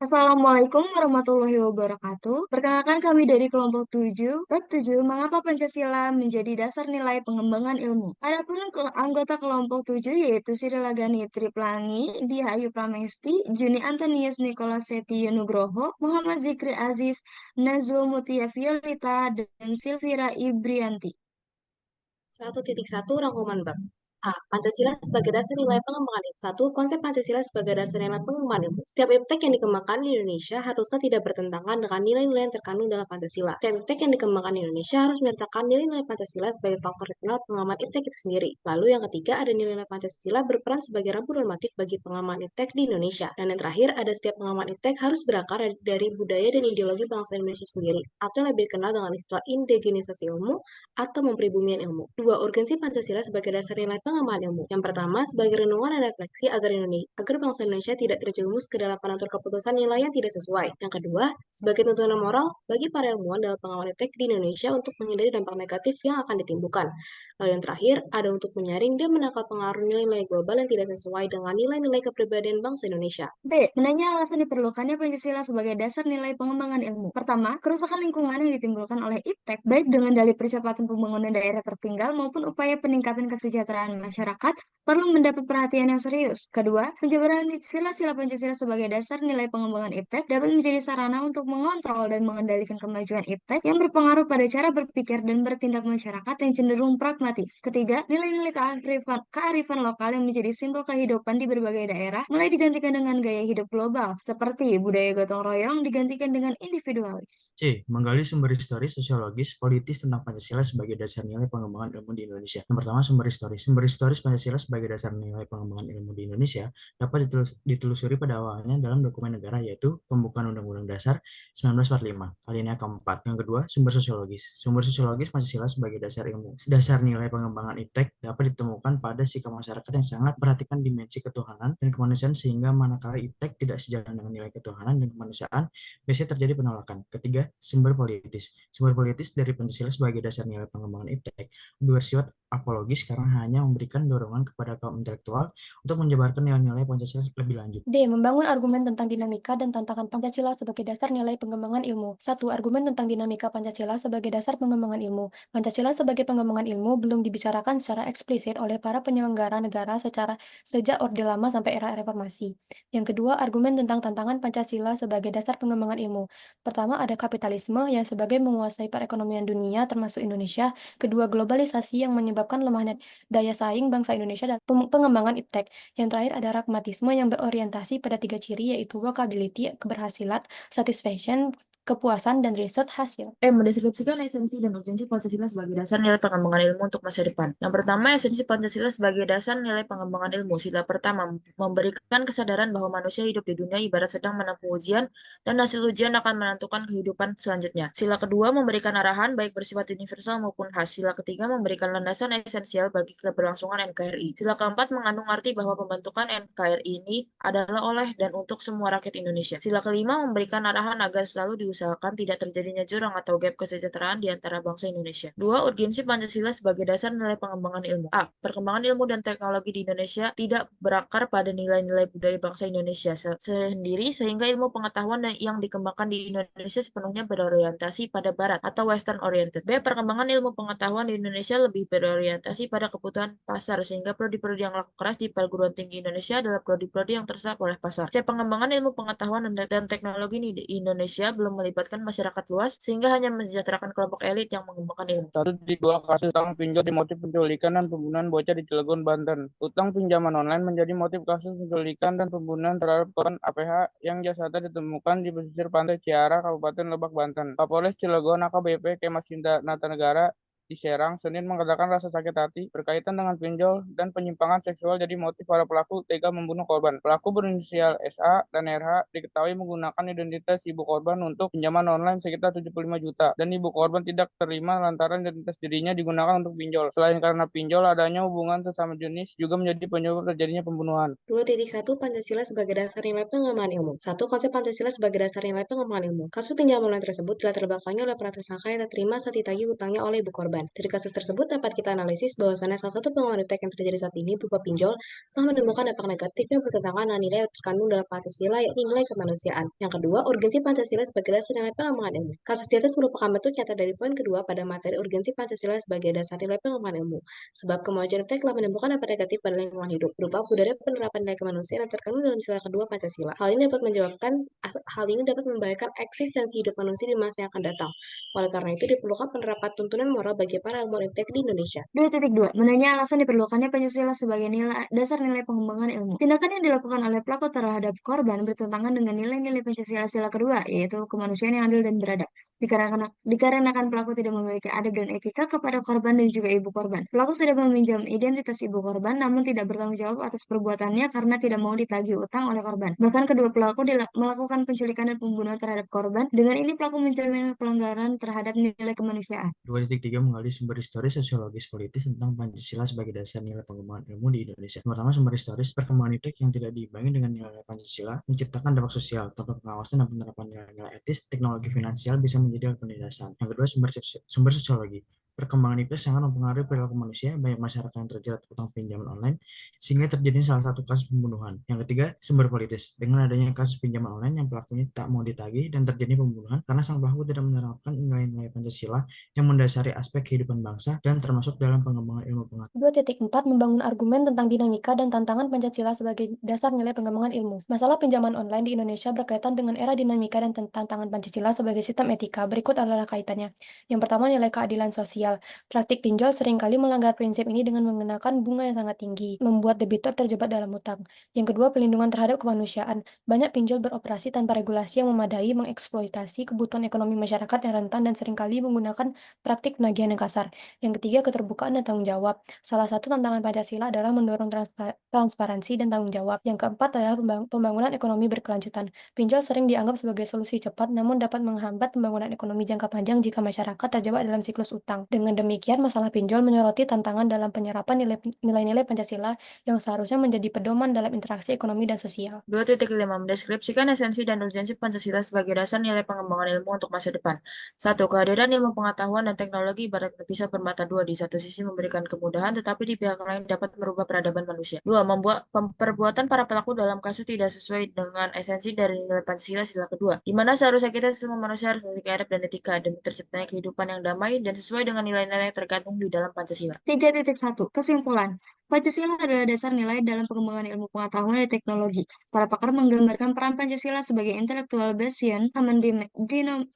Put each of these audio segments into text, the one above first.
Assalamualaikum warahmatullahi wabarakatuh. Perkenalkan kami dari kelompok 7. Bab 7, mengapa Pancasila menjadi dasar nilai pengembangan ilmu. Adapun anggota kelompok 7 yaitu Sri Lagani Triplangi, Dia Ayu Pramesti, Juni Antonius Nicholas Setio Nugroho, Muhammad Zikri Aziz, Nazwa Mutia Violeta, dan Silvira Ibrianti. 1.1 Rangkuman Bab A. Pancasila sebagai dasar nilai pengembangan ilmu. 1. Konsep Pancasila sebagai dasar nilai pengembangan ilmu. Setiap iptek yang dikembangkan di Indonesia harusnya tidak bertentangan dengan nilai-nilai yang terkandung dalam Pancasila. Setiap iptek yang dikembangkan di Indonesia harus menyertakan nilai-nilai Pancasila sebagai faktor internal pengaman iptek itu sendiri. Lalu yang ketiga, ada nilai-nilai Pancasila berperan sebagai rambu normatif bagi pengaman iptek di Indonesia. Dan yang terakhir, ada setiap pengaman iptek harus berakar dari budaya dan ideologi bangsa Indonesia sendiri, atau lebih dikenal dengan istilah indigenisasi ilmu atau mempribumian ilmu. Dua, urgensi Pancasila sebagai dasar nilai pengembangan ilmu. Yang pertama, sebagai renungan dan refleksi agar bangsa Indonesia tidak terjerumus ke dalam penentu keputusan nilai yang tidak sesuai. Yang kedua, sebagai tuntunan moral bagi para ilmuwan dalam pengawalan iptek di Indonesia untuk menghindari dampak negatif yang akan ditimbulkan. Lalu yang terakhir, ada untuk menyaring dan menangkal pengaruh nilai-nilai global yang tidak sesuai dengan nilai-nilai kepribadian bangsa Indonesia. B. Menanya alasan diperlukannya Pancasila sebagai dasar nilai pengembangan ilmu. Pertama, kerusakan lingkungan yang ditimbulkan oleh iptek, baik dengan dalih percepatan pembangunan daerah tertinggal maupun upaya peningkatan kesejahteraan masyarakat, perlu mendapat perhatian yang serius. Kedua, penjabaran sila-sila Pancasila sebagai dasar nilai pengembangan iptek dapat menjadi sarana untuk mengontrol dan mengendalikan kemajuan iptek yang berpengaruh pada cara berpikir dan bertindak masyarakat yang cenderung pragmatis. Ketiga, nilai-nilai kearifan lokal yang menjadi simbol kehidupan di berbagai daerah mulai digantikan dengan gaya hidup global, seperti budaya gotong royong digantikan dengan individualis. C. Menggali sumber historis, sosiologis, politis tentang Pancasila sebagai dasar nilai pengembangan ilmu di Indonesia. Yang pertama, sumber historis. Sumber historis Pancasila sebagai dasar nilai pengembangan ilmu di Indonesia dapat ditelusuri pada awalnya dalam dokumen negara, yaitu Pembukaan Undang-Undang Dasar 1945, alinea keempat. Yang kedua, sumber sosiologis. Sumber sosiologis Pancasila sebagai dasar ilmu. Dasar nilai pengembangan iptek dapat ditemukan pada sikap masyarakat yang sangat perhatikan dimensi ketuhanan dan kemanusiaan, sehingga manakala iptek tidak sejalan dengan nilai ketuhanan dan kemanusiaan, biasanya terjadi penolakan. Ketiga, sumber politis. Sumber politis dari Pancasila sebagai dasar nilai pengembangan iptek bersifat apologis karena hanya memberikan dorongan kepada kaum intelektual untuk menyebarkan nilai-nilai Pancasila lebih lanjut. D. Membangun argumen tentang dinamika dan tantangan Pancasila sebagai dasar nilai pengembangan ilmu. 1. Argumen tentang dinamika Pancasila sebagai dasar pengembangan ilmu. Pancasila sebagai pengembangan ilmu belum dibicarakan secara eksplisit oleh para penyelenggara negara sejak Orde Lama sampai era reformasi. Yang kedua, argumen tentang tantangan Pancasila sebagai dasar pengembangan ilmu. Pertama, ada kapitalisme yang sebagai menguasai perekonomian dunia termasuk Indonesia. Kedua, globalisasi yang menyebabkan lemahnya daya saing bangsa Indonesia dan pengembangan iptek. Yang terakhir ada pragmatisme yang berorientasi pada tiga ciri, yaitu workability, keberhasilan, satisfaction, kepuasan, dan riset hasil. Mendeskripsikan esensi dan urgensi Pancasila sebagai dasar nilai pengembangan ilmu untuk masa depan. Yang pertama, esensi Pancasila sebagai dasar nilai pengembangan ilmu. Sila pertama, memberikan kesadaran bahwa manusia hidup di dunia ibarat sedang menempuh ujian, dan hasil ujian akan menentukan kehidupan selanjutnya. Sila kedua, memberikan arahan baik bersifat universal maupun khas. Sila ketiga, memberikan landasan esensial bagi keberlangsungan NKRI. Sila keempat, mengandung arti bahwa pembentukan NKRI ini adalah oleh dan untuk semua rakyat Indonesia. Sila kelima, memberikan arahan agar selalu diusahakan tidak terjadinya jurang atau gap kesejahteraan di antara bangsa Indonesia. Dua, urgensi Pancasila sebagai dasar nilai pengembangan ilmu. A. Perkembangan ilmu dan teknologi di Indonesia tidak berakar pada nilai-nilai budaya bangsa Indonesia sendiri, sehingga ilmu pengetahuan yang dikembangkan di Indonesia sepenuhnya berorientasi pada Barat atau Western oriented. B. Perkembangan ilmu pengetahuan di Indonesia lebih berorientasi pada kebutuhan pasar, sehingga prodi-prodi yang laku keras di perguruan tinggi Indonesia adalah prodi-prodi yang terserap oleh pasar. C. Pengembangan ilmu pengetahuan dan teknologi di Indonesia belum melibatkan masyarakat luas, sehingga hanya mensejahterakan kelompok elit yang mengembangkan ilmu. Satu di dua kasus utang pinjol di motif penculikan dan pembunuhan bocah di Cilegon, Banten. Utang pinjaman online menjadi motif kasus penculikan dan pembunuhan terhadap korban APH yang jasadnya ditemukan di pesisir pantai Ciara, Kabupaten Lebak, Banten. Kapolres Cilegon AKBP Kemas Sinta Natanegara di Serang, Senin mengatakan rasa sakit hati berkaitan dengan pinjol dan penyimpangan seksual jadi motif para pelaku tega membunuh korban. Pelaku berinisial SA dan RH diketahui menggunakan identitas ibu korban untuk pinjaman online sekitar 75 juta, dan ibu korban tidak terima lantaran identitas dirinya digunakan untuk pinjol. Selain karena pinjol, adanya hubungan sesama jenis juga menjadi penyebab terjadinya pembunuhan. 2.1 Pancasila sebagai dasar nilai pengembangan ilmu. 1. Konsep Pancasila sebagai dasar nilai pengembangan ilmu. Kasus pinjaman online tersebut dilatar belakangi oleh para tersangka yang diterima saat ditagih hutangnya oleh ibu korban. online. Dari kasus tersebut dapat kita analisis bahwasannya salah satu pengembangan iptek yang terjadi saat ini berupa pinjol telah menemukan dampak negatif yang bertentangan dengan nilai yang terkandung dalam Pancasila, yakni nilai kemanusiaan. Yang kedua, urgensi Pancasila sebagai dasar nilai pengembangan ilmu. Kasus di atas merupakan bentuk nyata dari poin kedua pada materi urgensi Pancasila sebagai dasar nilai pengembangan ilmu. Sebab kemajuan iptek telah menimbulkan dampak negatif pada lingkungan hidup berupa budaya penerapan nilai kemanusiaan yang terkandung dalam sila kedua Pancasila. Hal ini dapat membahayakan eksistensi hidup manusia di masa yang akan datang. Oleh karena itu, diperlukan penerapan tuntunan moral bagi para ilmuwan iptek di Indonesia. 2.2. Menanya alasan diperlukannya Pancasila sebagai dasar nilai pengembangan ilmu. Tindakan yang dilakukan oleh pelaku terhadap korban bertentangan dengan nilai-nilai Pancasila sila kedua, yaitu kemanusiaan yang adil dan beradab. Dikarenakan pelaku tidak memiliki adab dan etika kepada korban dan juga ibu korban. Pelaku sudah meminjam identitas ibu korban, namun tidak bertanggung jawab atas perbuatannya karena tidak mau ditagih utang oleh korban. Bahkan kedua pelaku melakukan penculikan dan pembunuhan terhadap korban. Dengan ini pelaku menjamin pelanggaran terhadap nilai kemanusiaan. 2.3 menggali sumber historis sosiologis politis tentang Pancasila sebagai dasar nilai pengembangan ilmu di Indonesia. Yang pertama, sumber historis perkembangan iptek yang tidak diimbangi dengan nilai Pancasila menciptakan dampak sosial, tanpa pengawasan dan penerapan nilai-nilai etis, teknologi finansial bisa menjadi alat penindasan. Yang kedua, sumber sosiologi. Perkembangan iptek sangat mempengaruhi perilaku manusia, banyak masyarakat yang terjerat utang pinjaman online, sehingga terjadi salah satu kasus pembunuhan. Yang ketiga, sumber politis. Dengan adanya kasus pinjaman online yang pelakunya tak mau ditagih dan terjadi pembunuhan karena sang pelaku tidak menerapkan nilai-nilai Pancasila yang mendasari aspek kehidupan bangsa dan termasuk dalam pengembangan ilmu pengetahuan. 2.4 Membangun argumen tentang dinamika dan tantangan Pancasila sebagai dasar nilai pengembangan ilmu. Masalah pinjaman online di Indonesia berkaitan dengan era dinamika dan tantangan Pancasila sebagai sistem etika. Berikut adalah kaitannya. Yang pertama, nilai keadilan sosial. Praktik pinjol seringkali melanggar prinsip ini dengan mengenakan bunga yang sangat tinggi, membuat debitur terjebak dalam utang. Yang kedua, pelindungan terhadap kemanusiaan. Banyak pinjol beroperasi tanpa regulasi yang memadai, mengeksploitasi kebutuhan ekonomi masyarakat yang rentan dan seringkali menggunakan praktik penagihan yang kasar. Yang ketiga, keterbukaan dan tanggung jawab. Salah satu tantangan Pancasila adalah mendorong transparansi dan tanggung jawab. Yang keempat adalah pembangunan ekonomi berkelanjutan. Pinjol sering dianggap sebagai solusi cepat, namun dapat menghambat pembangunan ekonomi jangka panjang jika masyarakat terjebak dalam siklus utang. Dengan demikian, masalah pinjol menyoroti tantangan dalam penyerapan nilai-nilai Pancasila yang seharusnya menjadi pedoman dalam interaksi ekonomi dan sosial. 2.5 Mendeskripsikan esensi dan urgensi Pancasila sebagai dasar nilai pengembangan ilmu untuk masa depan. 1. Kehadiran ilmu pengetahuan dan teknologi ibarat pisau bermata dua. Di satu sisi memberikan kemudahan, tetapi di pihak lain dapat merubah peradaban manusia. 2. Membuat perbuatan para pelaku dalam kasus tidak sesuai dengan esensi dari nilai Pancasila sila kedua, di mana seharusnya kita semua manusia harus memiliki adab dan etika demi terciptanya kehidupan yang damai dan sesuai dengan nilai-nilai yang tergantung di dalam Pancasila. 3.1 Kesimpulan. Pancasila adalah dasar nilai dalam pengembangan ilmu pengetahuan dan teknologi. Para pakar menggambarkan peran Pancasila sebagai intellectual bastion, common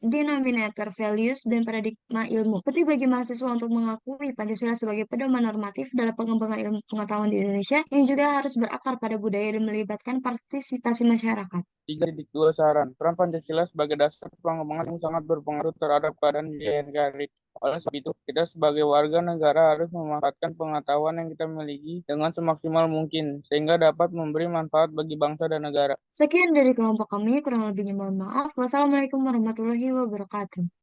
denominator values, dan paradigma ilmu. Penting bagi mahasiswa untuk mengakui Pancasila sebagai pedoman normatif dalam pengembangan ilmu pengetahuan di Indonesia yang juga harus berakar pada budaya dan melibatkan partisipasi masyarakat. 3.2 Saran. Peran Pancasila sebagai dasar pengembangan yang sangat berpengaruh terhadap keadaan biaya negara. Oleh sebab itu, kita sebagai warga negara harus memanfaatkan pengetahuan yang kita miliki dengan semaksimal mungkin, sehingga dapat memberi manfaat bagi bangsa dan negara. Sekian dari kelompok kami, kurang lebihnya mohon maaf. Wassalamualaikum warahmatullahi wabarakatuh.